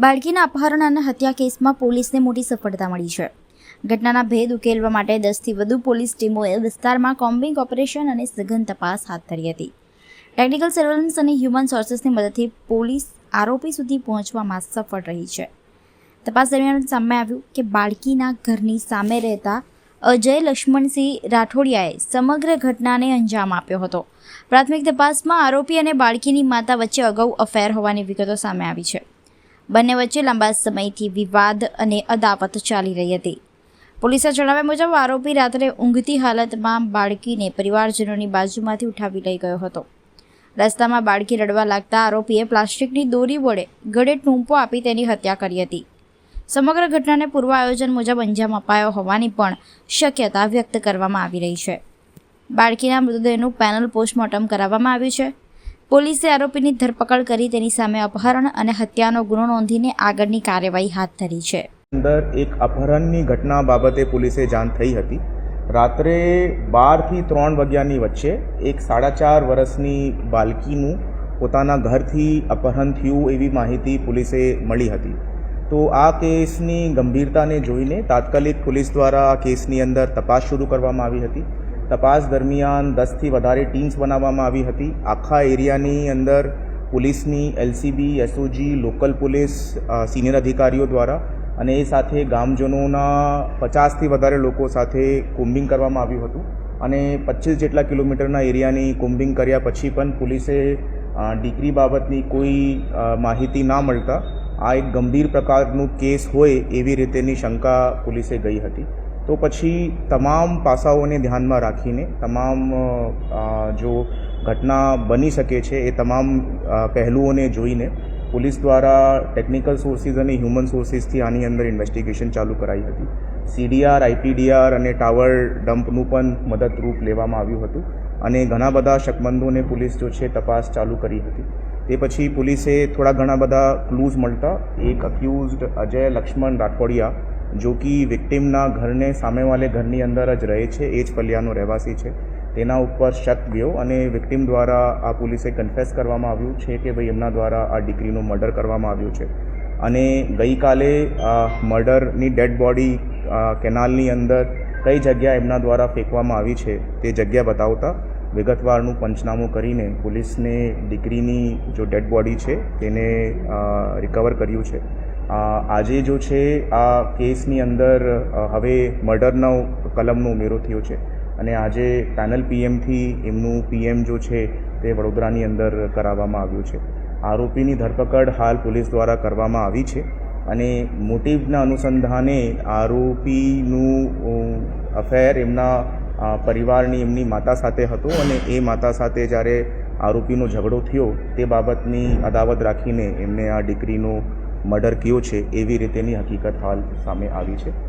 બાળકીના અપહરણ અને હત્યા કેસમાં પોલીસને મોટી સફળતા મળી છે. ઘટનાના ભેદ ઉકેલવા માટે 10થી વધુ પોલીસ ટીમોએ વિસ્તારમાં કોમ્બિંગ ઓપરેશન અને સઘન તપાસ હાથ ધરી હતી. ટેકનિકલ સર્વેલન્સ અને હ્યુમન સોર્સિસની મદદથી પોલીસ આરોપી સુધી પહોંચવામાં સફળ રહી છે. તપાસ દરમિયાન સામે આવ્યું કે બાળકીના ઘરની સામે રહેતા અજય લક્ષ્મણસિંહ રાઠોડિયાએ સમગ્ર ઘટનાને અંજામ આપ્યો હતો. પ્રાથમિક તપાસમાં આરોપી અને બાળકીની માતા વચ્ચે અગાઉ અફેર હોવાની વિગતો સામે આવી છે. બંને વચ્ચે લાંબા સમયથી વિવાદ અને અદાવત ચાલી રહી હતી. પોલીસે જણાવ્યા મુજબ આરોપી રાત્રે ઊંઘતી હાલતમાં બાળકીને પરિવારજનોની બાજુમાંથી ઉઠાવી લઈ ગયો હતો. રસ્તામાં બાળકી રડવા લાગતા આરોપીએ પ્લાસ્ટિકની દોરી વડે ગળે ટૂંપો આપી તેની હત્યા કરી હતી. સમગ્ર ઘટનાને પૂર્વ આયોજન મુજબ અંજામ અપાયો હોવાની પણ શક્યતા વ્યક્ત કરવામાં આવી રહી છે. બાળકીના મૃતદેહનું પેનલ પોસ્ટમોર્ટમ કરાવવામાં આવ્યું છે. પોલીસે આરોપીની ધરપકડ કરી તેની સામે અપહરણ અને હત્યાનો ગુનો નોંધીને આગળની કાર્યવાહી હાથ ધરી છે. અંદર એક અપહરણની ઘટના બાબતે પોલીસે જાણ થઈ હતી. રાત્રે 12થી 3 વાગ્યાની વચ્ચે એક 4.5 વર્ષની બાળકીનું પોતાના ઘરથી અપહરણ થયું એવી માહિતી પોલીસે મળી હતી. તો આ કેસની ગંભીરતાને જોઈને તાત્કાલિક પોલીસ દ્વારા આ કેસની અંદર તપાસ શરૂ કરવામાં આવી હતી. તપાસ દરમિયાન 10થી વધારે ટીમ્સ બનાવવામાં આવી હતી. આખા એરિયાની અંદર પોલીસની LCB, SOG, local police, senior અધિકારીઓ દ્વારા અને એ સાથે ગામજનોના 50થી વધારે લોકો સાથે કોમ્બિંગ કરવામાં આવ્યું હતું. અને 25 જેટલા કિલોમીટરના એરિયાની કોમ્બિંગ કર્યા પછી પણ પોલીસે દીકરી બાબતની કોઈ માહિતી ના મળતા આ એક ગંભીર પ્રકારનું કેસ હોય એવી રીતેની શંકા પોલીસે ગઈ હતી. તો પછી તમામ પાસાઓને ધ્યાનમાં રાખીને તમામ જો ઘટના બની શકે છે એ તમામ પહેલુઓને જોઈને પોલીસ દ્વારા ટેકનિકલ સોર્સિસ અને હ્યુમન સોર્સિસથી આની અંદર ઇન્વેસ્ટિગેશન ચાલુ કરાઈ હતી. સીડીઆર, આઈપીડીઆર અને ટાવર ડમ્પનું પણ મદદરૂપ લેવામાં આવ્યું હતું અને ઘણા બધા શકમંદોને પોલીસ જો છે તપાસ ચાલુ કરી હતી. તે પછી પોલીસે થોડા ઘણા બધા ક્લૂઝ મળતા એક અક્યુઝડ અજય લક્ષ્મણ રાઠોડિયા जो कि વિક્ટિમના ઘરને સામેવાલે ઘરની અંદર જ રહે છે, એ જ ફલિયાનો રહેવાસી છે, તેના ઉપર શક ગયો અને વિક્ટિમ દ્વારા આ પોલીસે કન્ફેસ કરવામાં આવ્યું છે કે ભાઈ એમના દ્વારા આ દીકરીનું મર્ડર કરવામાં આવ્યું છે. અને ગઈકાલે મર્ડરની ડેડ બોડી કેનાલની અંદર કઈ જગ્યા એમના દ્વારા ફેંકવામાં આવી છે તે જગ્યા બતાવતા વિગતવારનું પંચનામું કરીને પોલીસને દીકરીની જો ડેડ બોડી છે તેને રિકવર કર્યું છે. આજે જો છે આ કેસની અંદર હવે મર્ડરનો કલમનો ઉમેરો થયો છે અને આજે પેનલ પીએમથી એમનું પીએમ જો છે તે વડોદરાની અંદર કરાવવામાં આવ્યું છે. આરોપીની ધરપકડ હાલ પોલીસ દ્વારા કરવામાં આવી છે અને મોટિવના અનુસંધાને આરોપીનું અફેર એમના પરિવારની એમની માતા સાથે હતો અને એ માતા સાથે જ્યારે આરોપીનો ઝઘડો થયો તે બાબતની અદાવત રાખીને એમને આ દીકરીનો મર્ડર કર્યો છે એવી રીતેની હકીકત હાલ સામે આવી છે.